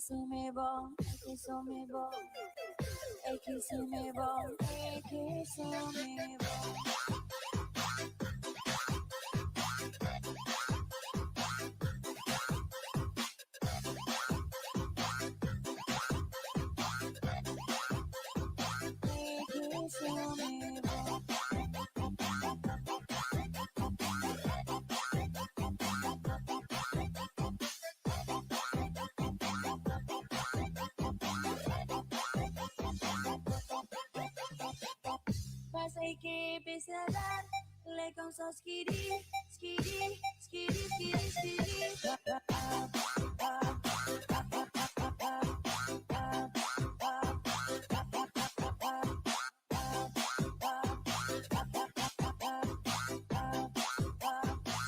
sumebo, eke sumebo, eke sumebo, eke sumebo. Eke sumebo. Pas eke pesadar, lekong so skidi, skidi, skidi, skidi, skidi.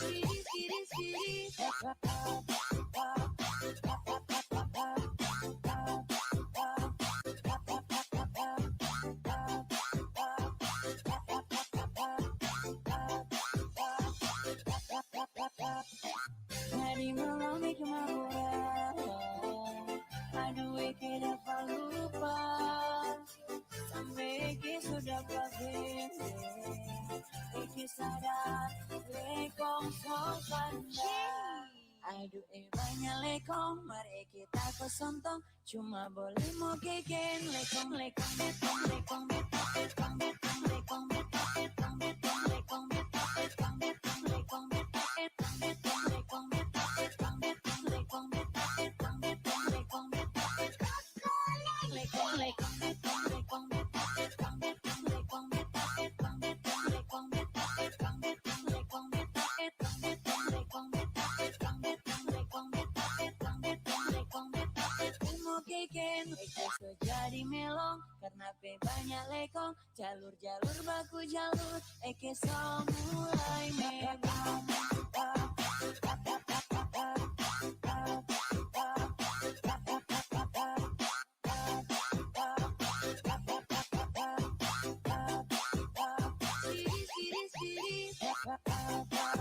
Skidi, skidi, hari malam ik mabura, aduh eke dapat lupa, sampai eke sudah pakai, eke sadar lekong sok pandai. Aduh banyak lekong, mari kita kesontong, cuma boleh mau keken lekong lekong betong lekong betong betong betong lekong betong betong betong lekong betong betong betong lekong betong betong betong lekong betong betong betong lekong betong betong betong lekong betong betong lekong lekong betong lekong betong betong betong lekong betong betong betong lekong betong betong betong lekong betong betong betong lekong betong betong betong lekong betong betong betong lekong betong betong mau keken eke so jadi melong karena pe banyak lekong jalur-jalur baku jalur eke so mulai mebong. Skidi, hey, jealous.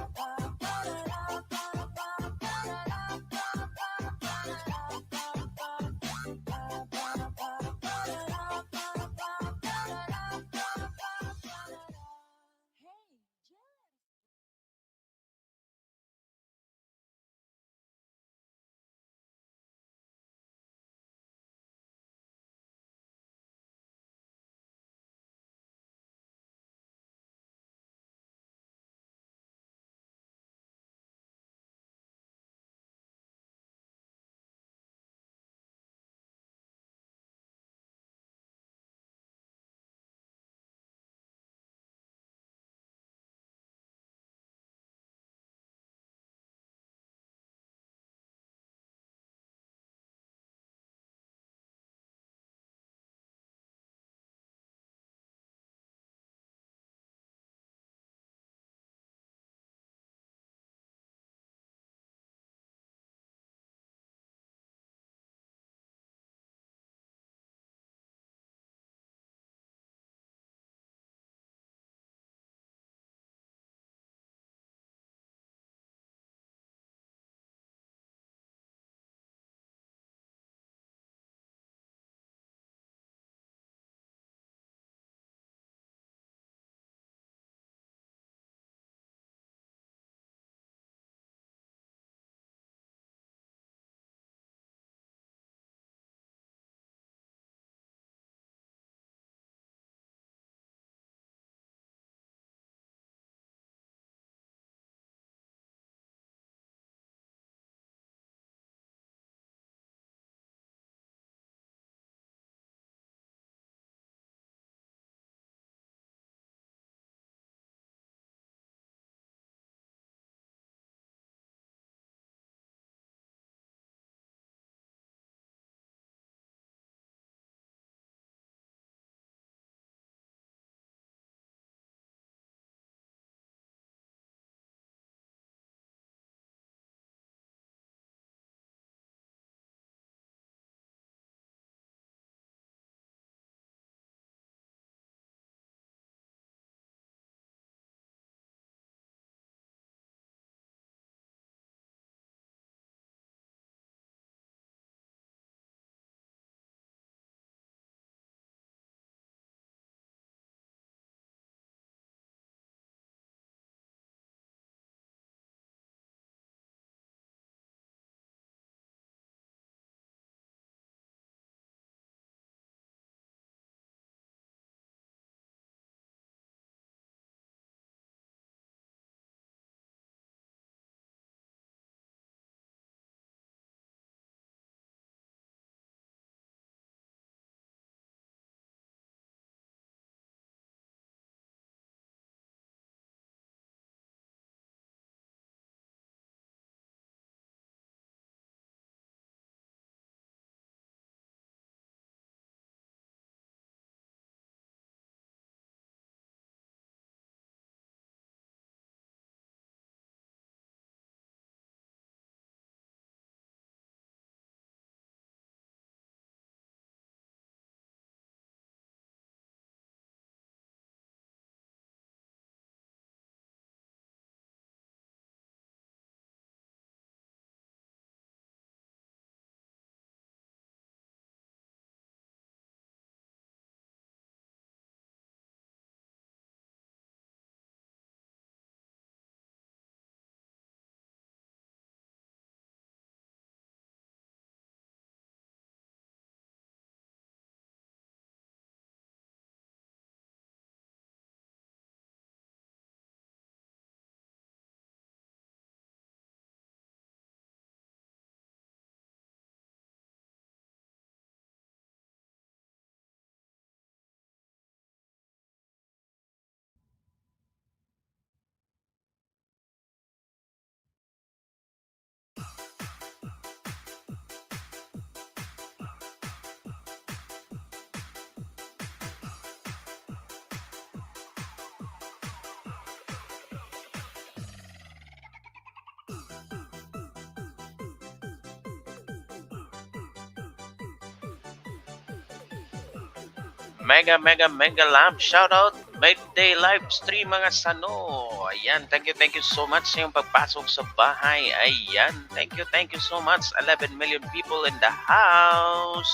Mega, mega, mega lamb. Shout out. Midday live stream mga sano. Ayan. Thank you so much sa iyong pagpasok sa bahay. Ayan. Thank you so much. 11 million people in the house.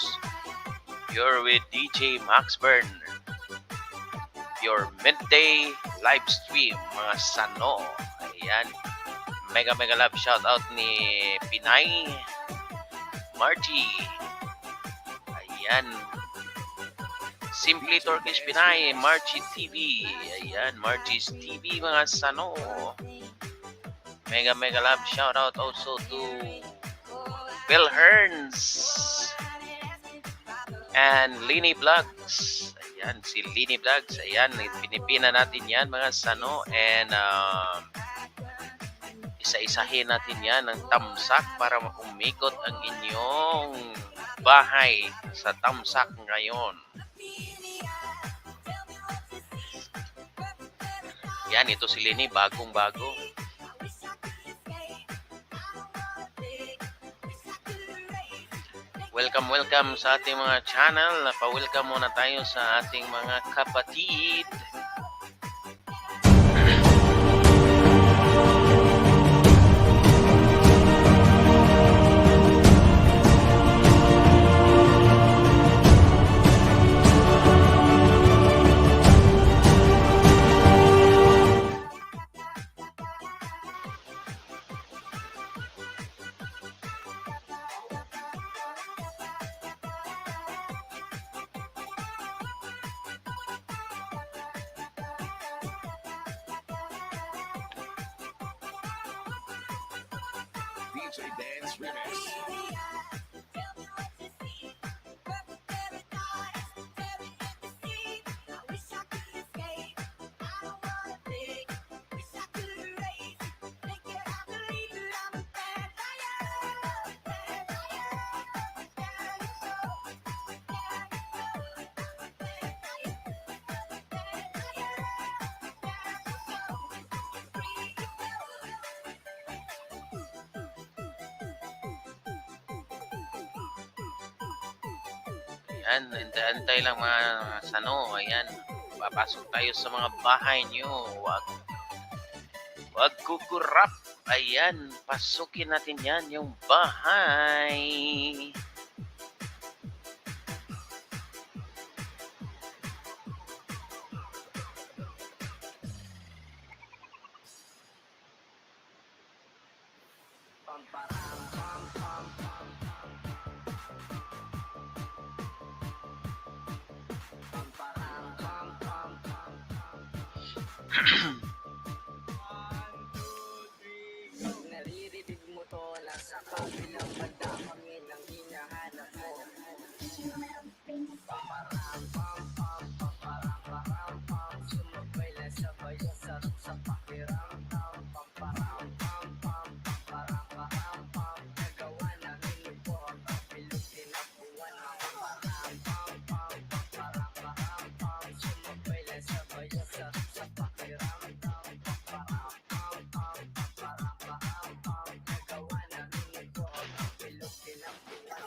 You're with DJ Max Bern. Your midday live stream mga sano. Ayan. Mega, mega love. Shout out ni Pinay Margie. Ayan. Simply Turkish Pinay, Margie TV. Ayan, Margie's TV mga sano. Mega mega love shout out also to Bill Hearns and Lini Vlogs. Ayan, si Lini Vlogs. Ayan, pinipina natin yan mga sano. And isa-isahin natin yan ng tamsak para umikot ang inyong bahay sa tamsak ngayon. Yan, ito si Lini, bagong-bago. Welcome sa ating mga channel. Pa-welcome muna tayo sa ating mga kapatid. DJ Dance Remix. Ayan, antay lang mga sano. Ayan, papasok tayo sa mga bahay nyo. Wag kukurap. Ayan, pasukin natin yan, yung bahay. Naririnig mo to, nasa kabilang banda kami nang hinahanap mo. Sumabay lang sabay sa pakiramdam. Nagawa namin ito ang kapilog tinapuan. Sumabay lang sabay sa pakiramdam. Nagawa namin ito ang kapilog tinapuan.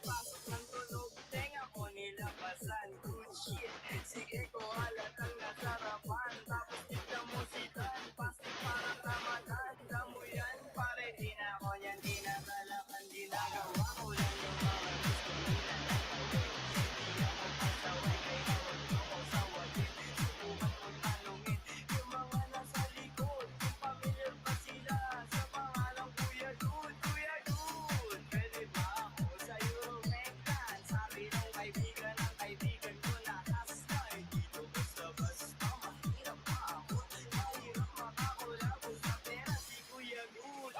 Pasok ng tunog, tenga ko nilabasan. Good shit, sige ko halatang nasarapan. Tapos tignan mo si Dan, pasti parang Ramadan. Damo yan, pare di na ako yan, di na talakan, di nagawa ko lang yung mga gusto nila na gawin. Hindi ako pasaway, kaya huwag mo ko sawayin. Subukan kong tanungin yung mga nasa likod, kung familiar ba sila sa pangalang Kuya Dude. Kuya Dude, pwede ba ako sa'yo rumektan? Sabi ng kaibigan ko na hastay. Dito basta-basta, mahirap pa ako. Mahirap makakulabo sa pera si Kuya Dude.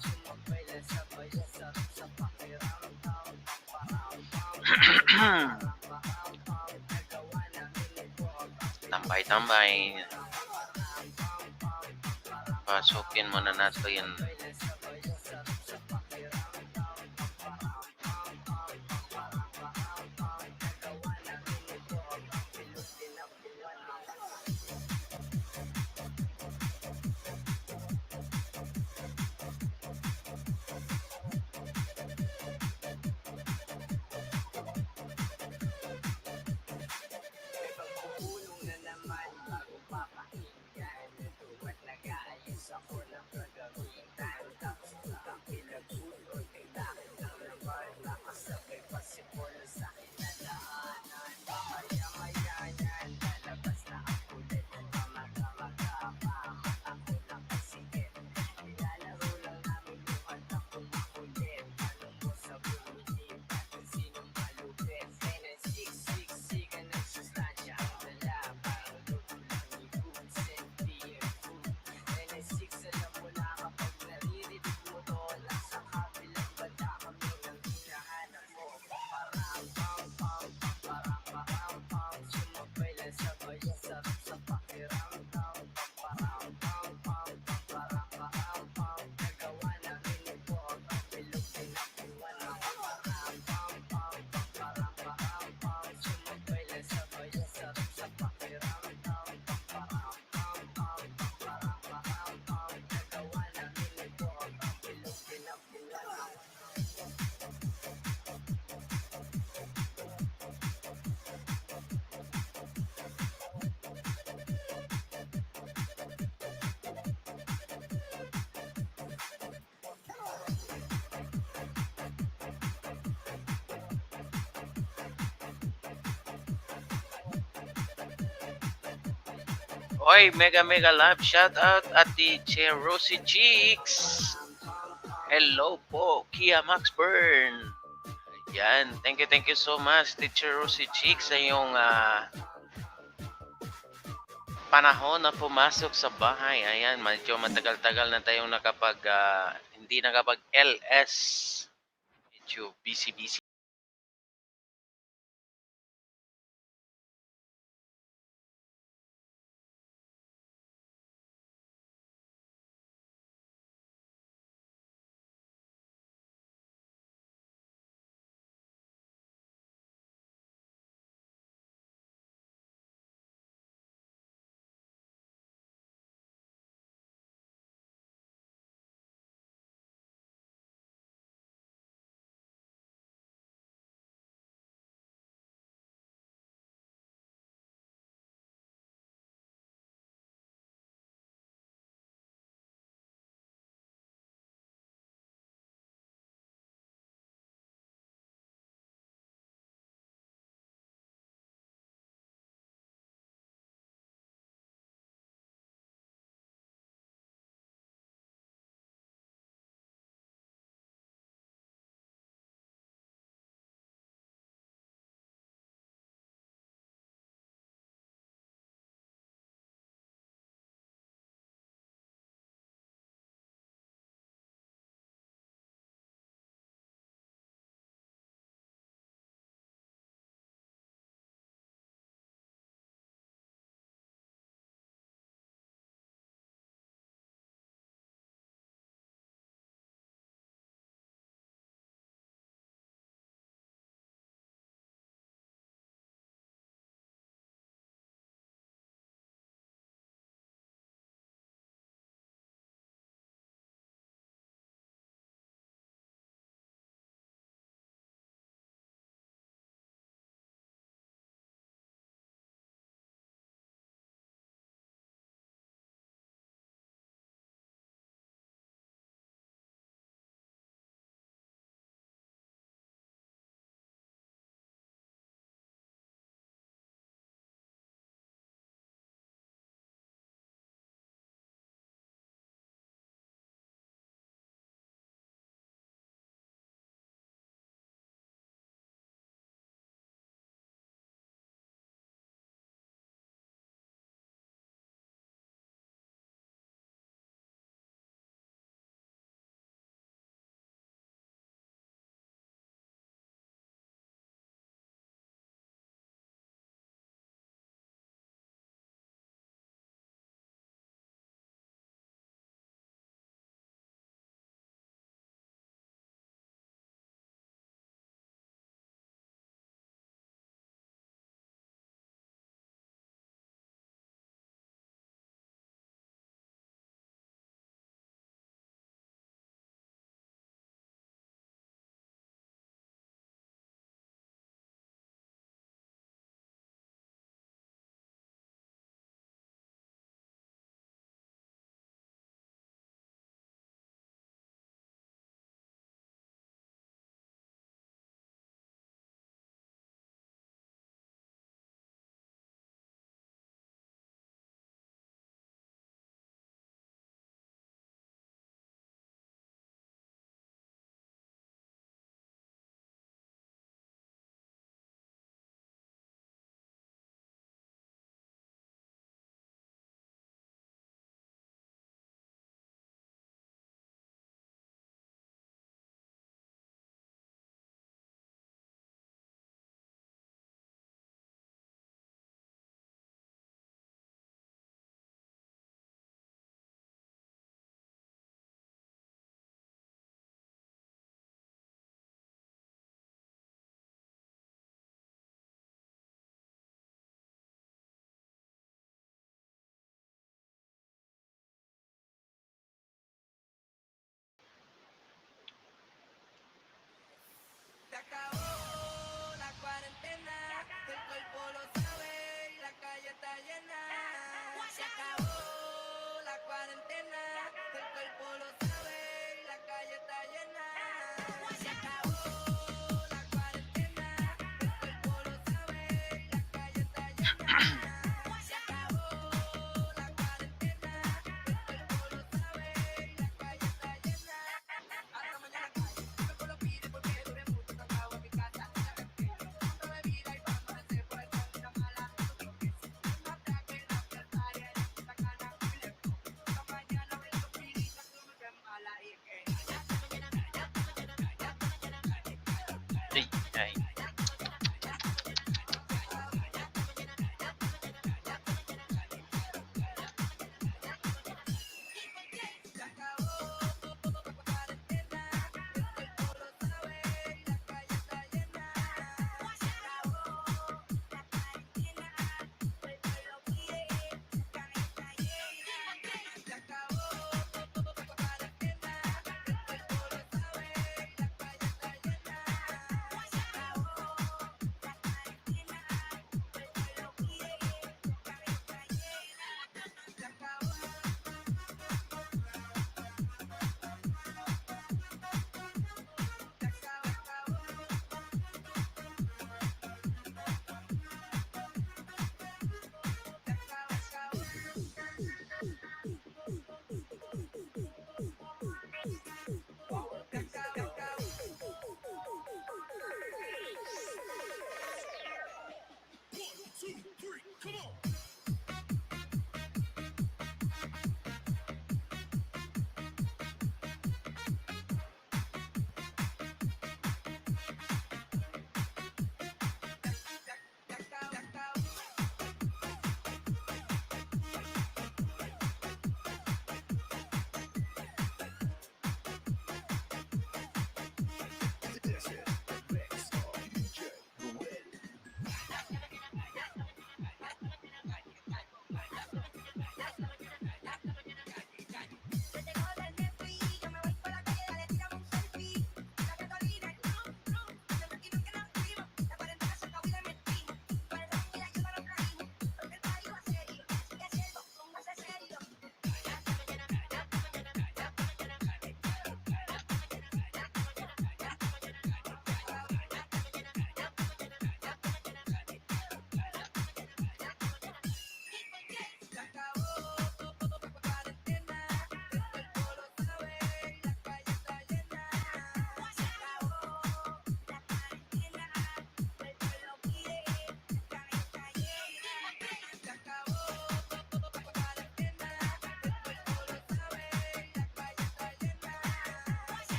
Sumabay lang sabay sa pakiramdam. Nagawa namin ito ang Tambay-tambay. Pasukin muna natin. Oy, mega mega love shout out Ate Che Rosie Cheeks. Hello po, Kia Max Burn. Yan, thank you so much Teacher Rosie Cheeks sa iyong panahon na pumasok sa bahay. Ayan, medyo matagal-tagal na tayong hindi nakapag LS. Medyo busy-busy. Se acabó la cuarentena, el cuerpo lo sabe y la calle está llena. Se acabó la cuarentena, el cuerpo lo sabe y la calle está llena. Se acabó la cuarentena, el cuerpo lo sabe y la calle está llena. Se acabó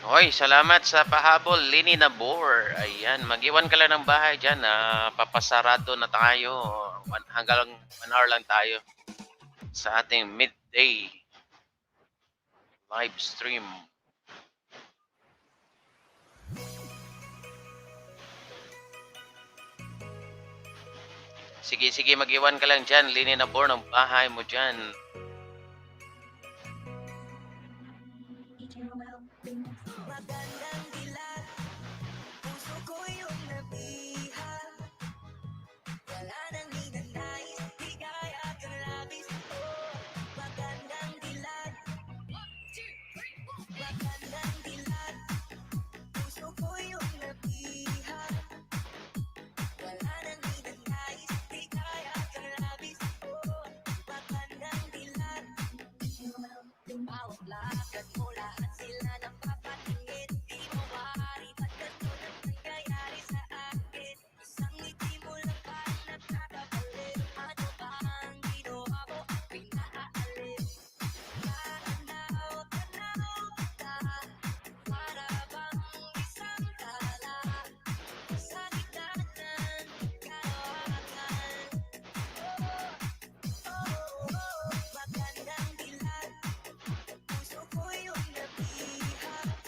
Hoy, salamat sa pahabol, Lini Nabor. Ayan, mag-iwan ka lang ng bahay dyan. Papasarado na tayo. Hanggang 1 hour lang tayo sa ating midday live stream. Sige, sige, mag-iwan ka lang dyan. Lini Nabor ng bahay mo dyan. Magandang dilat, puso ko yung nabihag. Wala nang ninanais, di kaya kang labis. Oh, magandang dilat, magandang dilat, puso ko yung nabihag. Wala nang ninanais, di kaya kang labis. Oh, magandang dilat, bawat lakad mo lahat sila napapatingin. Di mo maaari ba't ganito na nangyayari sa akin? Isang ngiti mo lang ba nakakabalik? Ano ba ang ginawa mo at pinaalis? Tanaw, tanaw kita, para bang isang tala sa gitna ng karawakan. Magandang dilat, puso ko yung nabihag.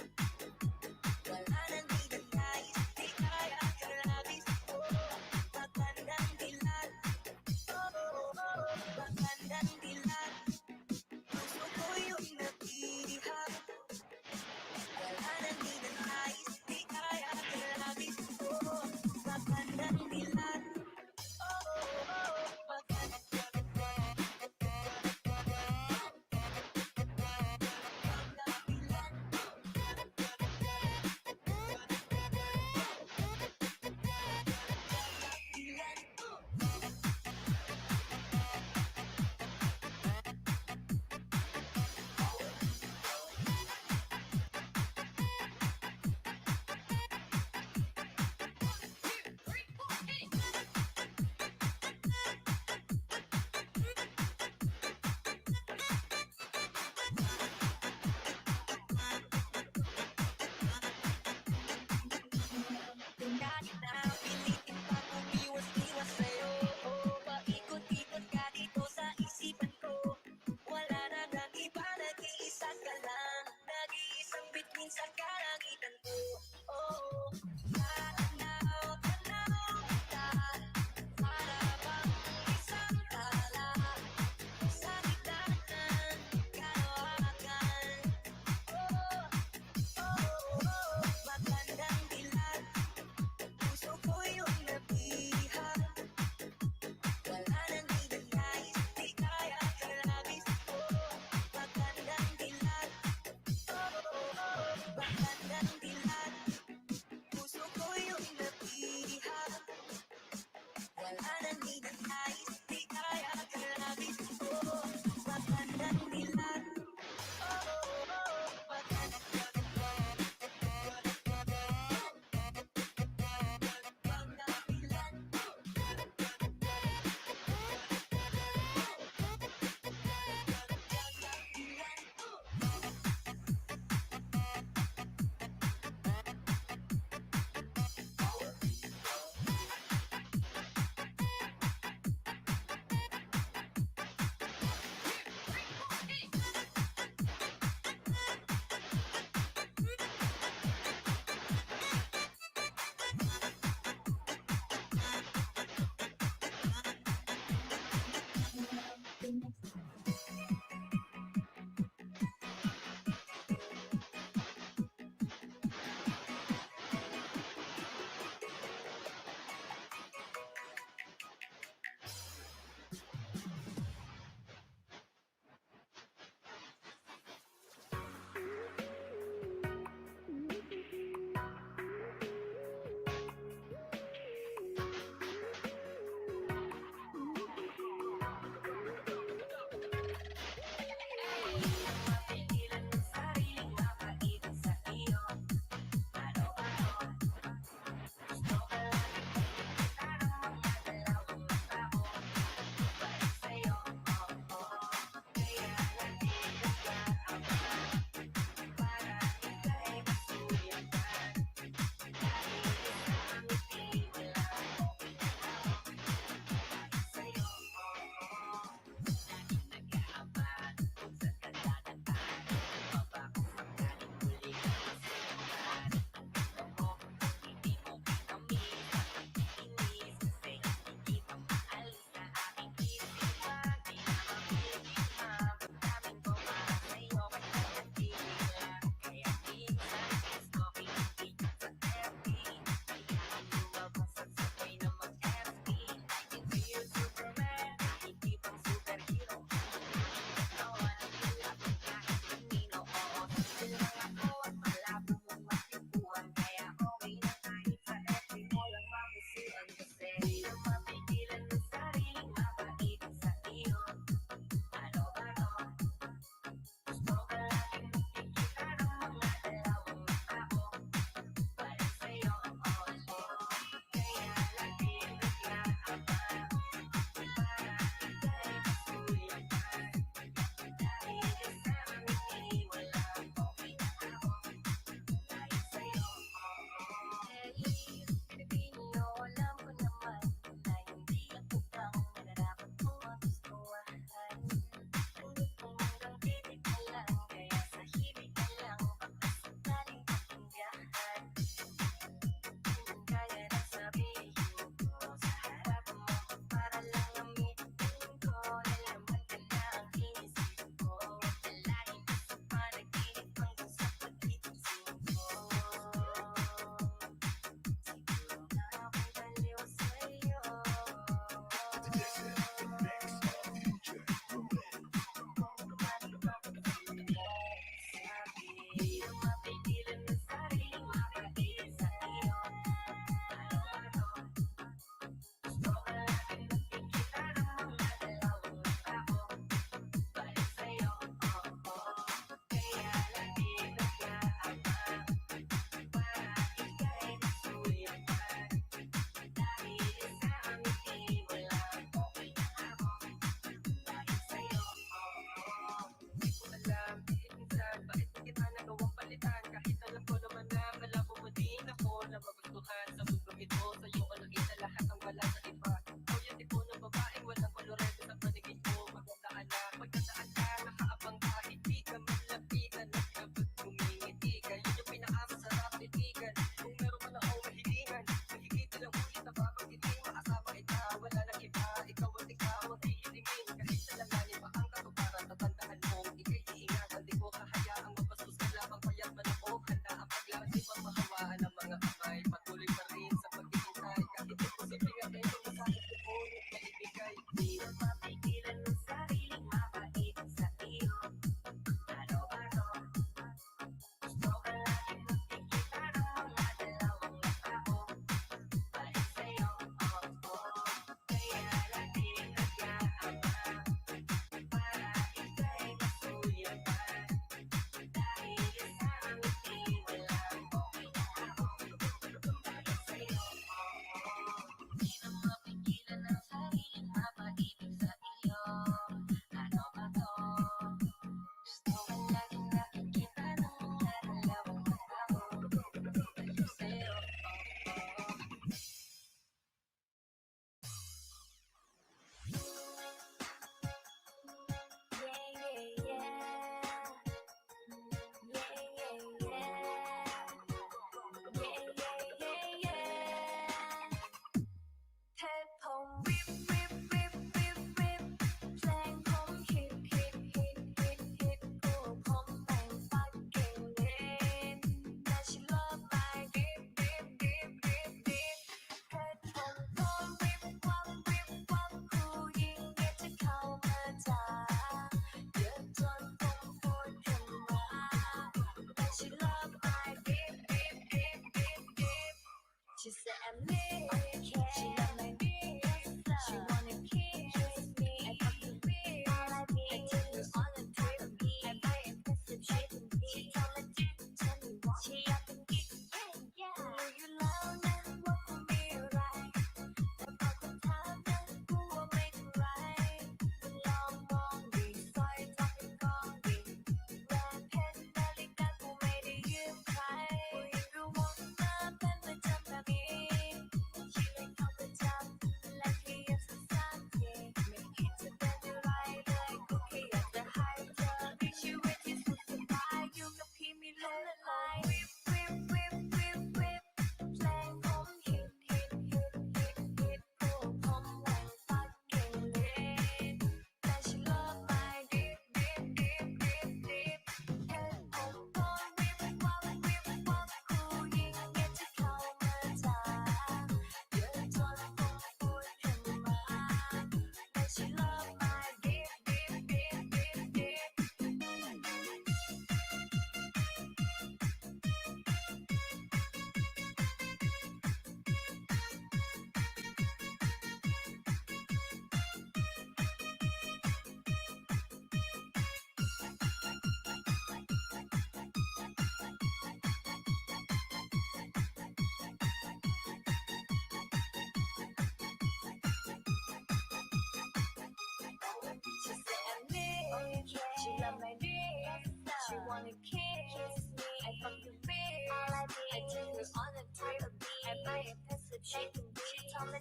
kiss me I fuck you bitch all I did I took her on a trip I buy a piece of chicken she told me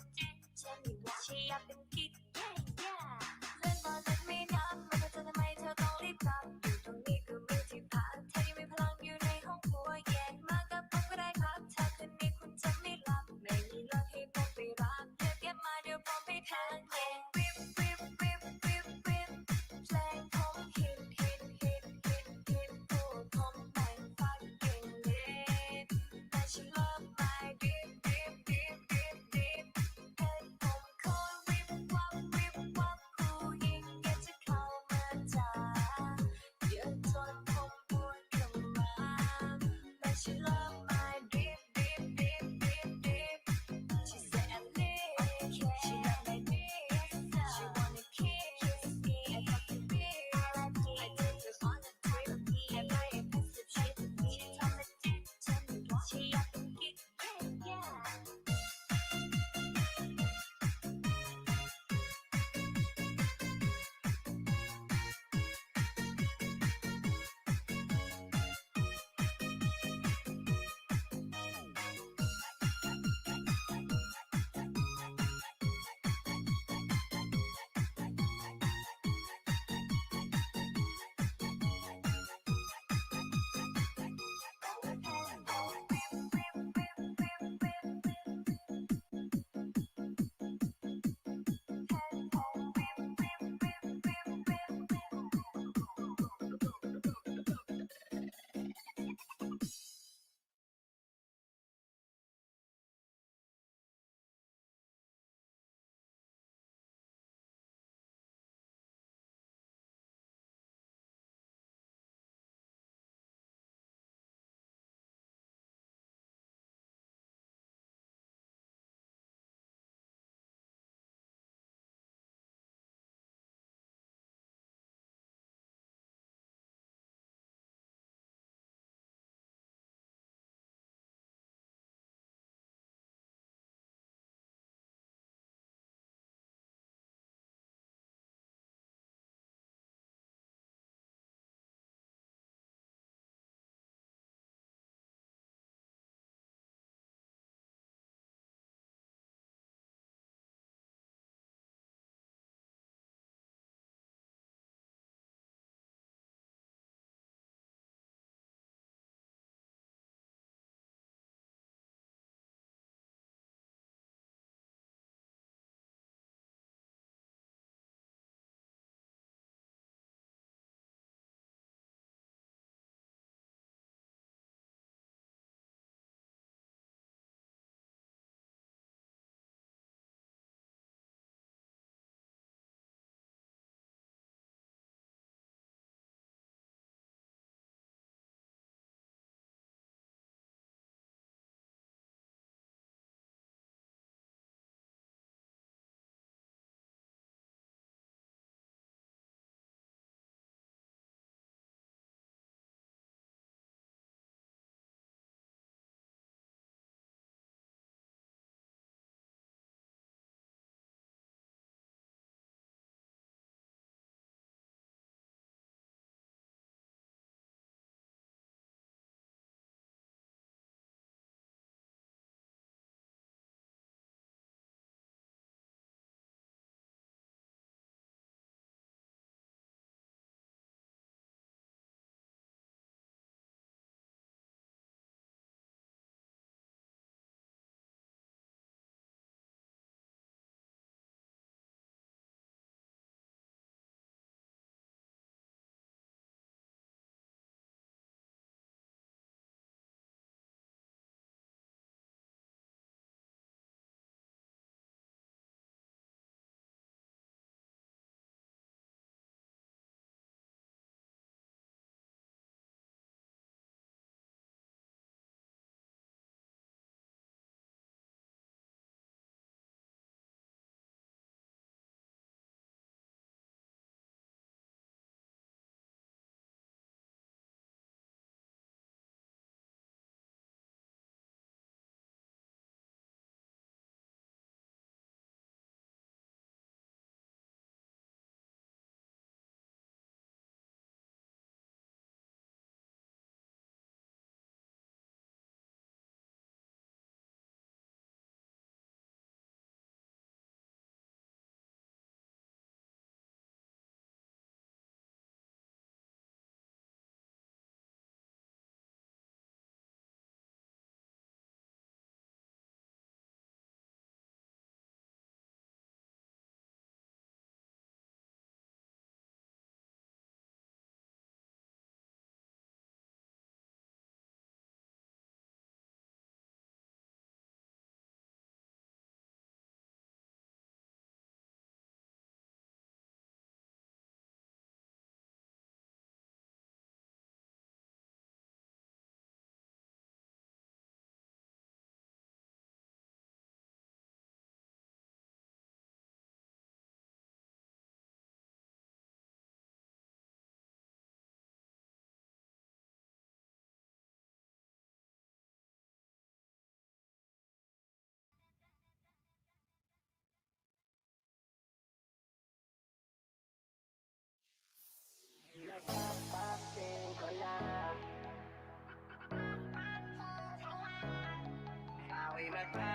tell me what sheอยากเป็นกิ๊ก yeah yeah เล่นบอลเล่นไม่นับไม่เข้าใจทำไมเธอต้องรีบกลับอยู่ตรงนี้ก็มีที่พักเธอยังมีพลังอยู่ในห้องครัวเย็นมากับผมก็ได้ครับถ้าคืนนี้คุณจะไม่หลับไม่มีเลิกให้ผมไปรับเดี๋ยวเก็บมาเดี๋ยวผมไปทานเย็นวิบวิบวิบวิบวิบเพลงผมฮิตฮิตฮิตฮิตฮิตพวกผมแม่ง fucking lit แต่ฉัน love my dip dip dip dip dip เพลงผมโคตรวิบวับ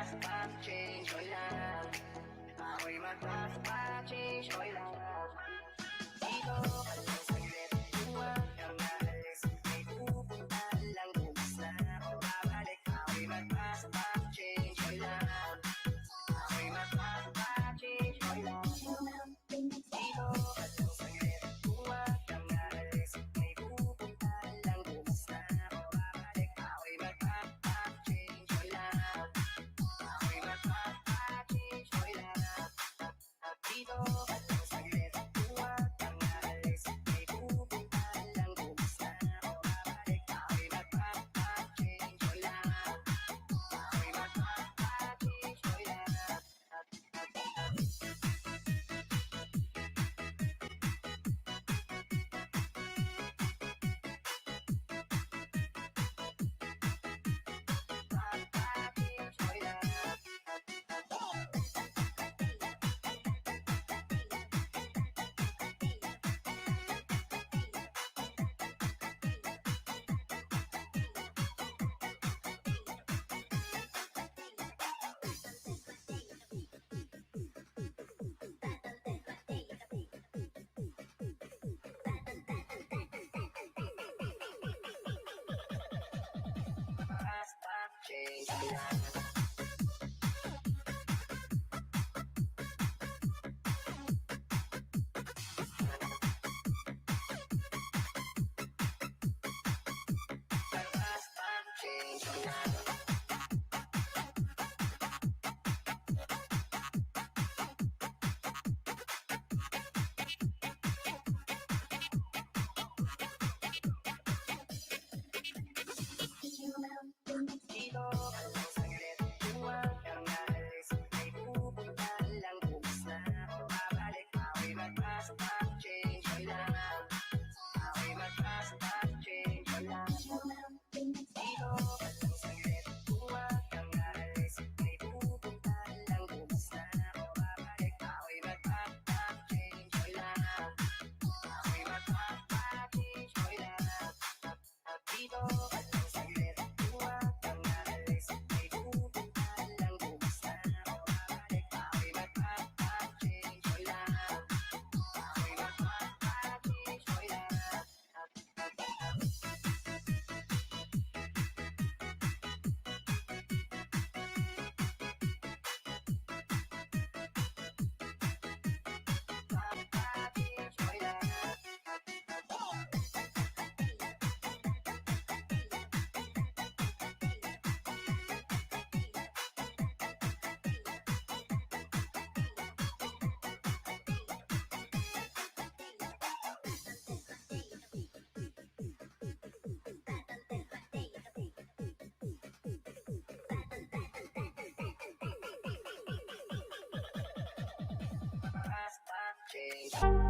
Change ko lang. Ako'y magpapag-change ko lang. Dito ka lang saglit, huwag kang aalis. May pupunta lang, bukas na ako babalik. Ako'y magpapag-change ko lang. Ako'y magpapag-change ko lang. Dito ka lang saglit, huwag kang aalis. May pupunta lang, bukas na ako babalik. Ako'y magpapag-change ko lang. Ako'y magpapag-change ko lang. Dito ka lang saglit, huwag kang aalis. May pupunta lang, bukas na ako babalik. Ako'y magpapag-change ko lang. Ako'y magpapag-change ko lang. Magpapag-change ko lang. Change ko lang. Change ko lang. Dito ka lang saglit, huwag kang aalis. May pupunta lang, bukas na ako babalik. Ako'y magpapag-change ko lang. Ako'y magpapag-change ko lang. Dito ka lang saglit, huwag kang aalis. May pupunta lang, bukas na ako babalik. Ako'y magpapag-change ko lang. Ako'y magpapag-change ko lang. Dito ka lang saglit, huwag kang aalis. May pupunta lang, bukas na ako babalik. Ako'y magpapag-change ko lang. Ako'y magpapag-change ko lang. Magpapag-change ko lang. Change.